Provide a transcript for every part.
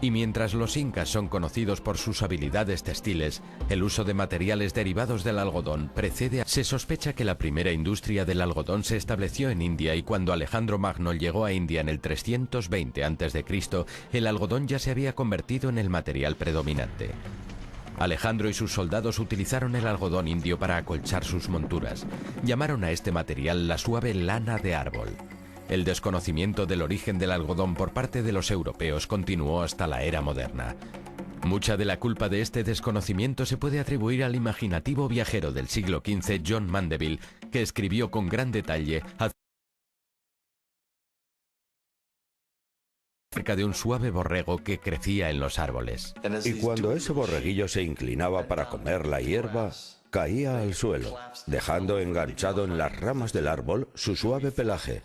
Y mientras los incas son conocidos por sus habilidades textiles, el uso de materiales derivados del algodón precede a... Se sospecha que la primera industria del algodón se estableció en India y cuando Alejandro Magno llegó a India en el 320 a.C., el algodón ya se había convertido en el material predominante. Alejandro y sus soldados utilizaron el algodón indio para acolchar sus monturas. Llamaron a este material la suave lana de árbol. El desconocimiento del origen del algodón por parte de los europeos continuó hasta la era moderna. Mucha de la culpa de este desconocimiento se puede atribuir al imaginativo viajero del siglo XV John Mandeville, que escribió con gran detalle acerca de un suave borrego que crecía en los árboles. Y cuando ese borreguillo se inclinaba para comer la hierba, caía al suelo, dejando enganchado en las ramas del árbol su suave pelaje.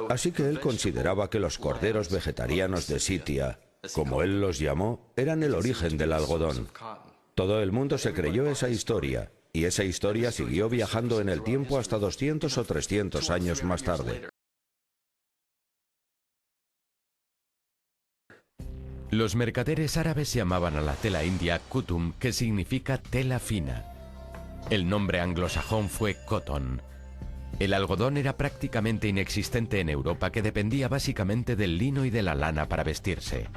Así que él consideraba que los corderos vegetarianos de Sitia, como él los llamó, eran el origen del algodón. Todo el mundo se creyó esa historia, y esa historia siguió viajando en el tiempo hasta 200 o 300 años más tarde. Los mercaderes árabes llamaban a la tela india kutum, que significa tela fina. El nombre anglosajón fue cotton. El algodón era prácticamente inexistente en Europa, que dependía básicamente del lino y de la lana para vestirse.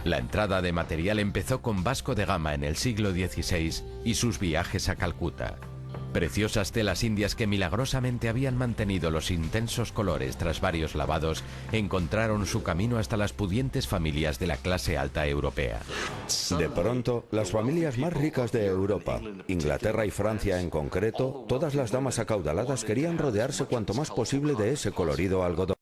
La entrada de material empezó con Vasco de Gama en el siglo XVI y sus viajes a Calcuta. Preciosas telas indias que milagrosamente habían mantenido los intensos colores tras varios lavados encontraron su camino hasta las pudientes familias de la clase alta europea. De pronto, las familias más ricas de Europa, Inglaterra y Francia en concreto, todas las damas acaudaladas querían rodearse cuanto más posible de ese colorido algodón.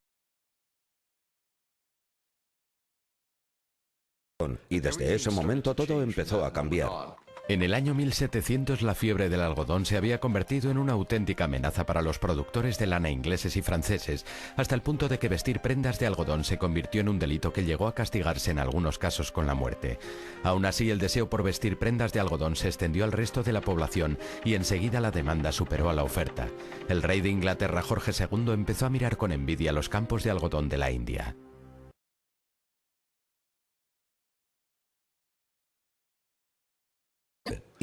Y desde ese momento todo empezó a cambiar. En el año 1700 la fiebre del algodón se había convertido en una auténtica amenaza para los productores de lana ingleses y franceses, hasta el punto de que vestir prendas de algodón se convirtió en un delito que llegó a castigarse en algunos casos con la muerte. Aún así, el deseo por vestir prendas de algodón se extendió al resto de la población y enseguida la demanda superó a la oferta. El rey de Inglaterra, Jorge II, empezó a mirar con envidia los campos de algodón de la India.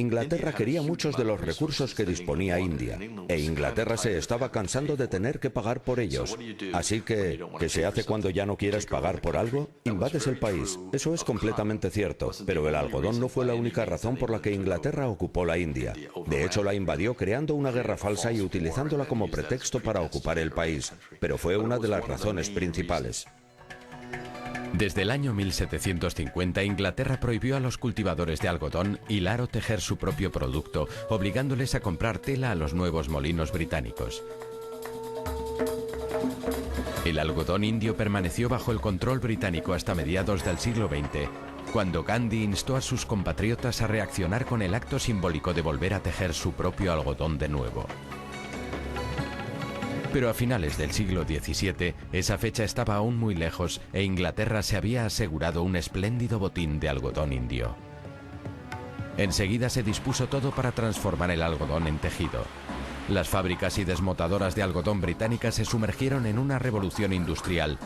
Inglaterra quería muchos de los recursos que disponía India, e Inglaterra se estaba cansando de tener que pagar por ellos. Así que, ¿qué se hace cuando ya no quieres pagar por algo? Invades el país. Eso es completamente cierto, pero el algodón no fue la única razón por la que Inglaterra ocupó la India. De hecho, la invadió creando una guerra falsa y utilizándola como pretexto para ocupar el país, pero fue una de las razones principales. Desde el año 1750, Inglaterra prohibió a los cultivadores de algodón hilar o tejer su propio producto, obligándoles a comprar tela a los nuevos molinos británicos. El algodón indio permaneció bajo el control británico hasta mediados del siglo XX, cuando Gandhi instó a sus compatriotas a reaccionar con el acto simbólico de volver a tejer su propio algodón de nuevo. Pero a finales del siglo XVII, esa fecha estaba aún muy lejos e Inglaterra se había asegurado un espléndido botín de algodón indio. Enseguida se dispuso todo para transformar el algodón en tejido. Las fábricas y desmotadoras de algodón británicas se sumergieron en una revolución industrial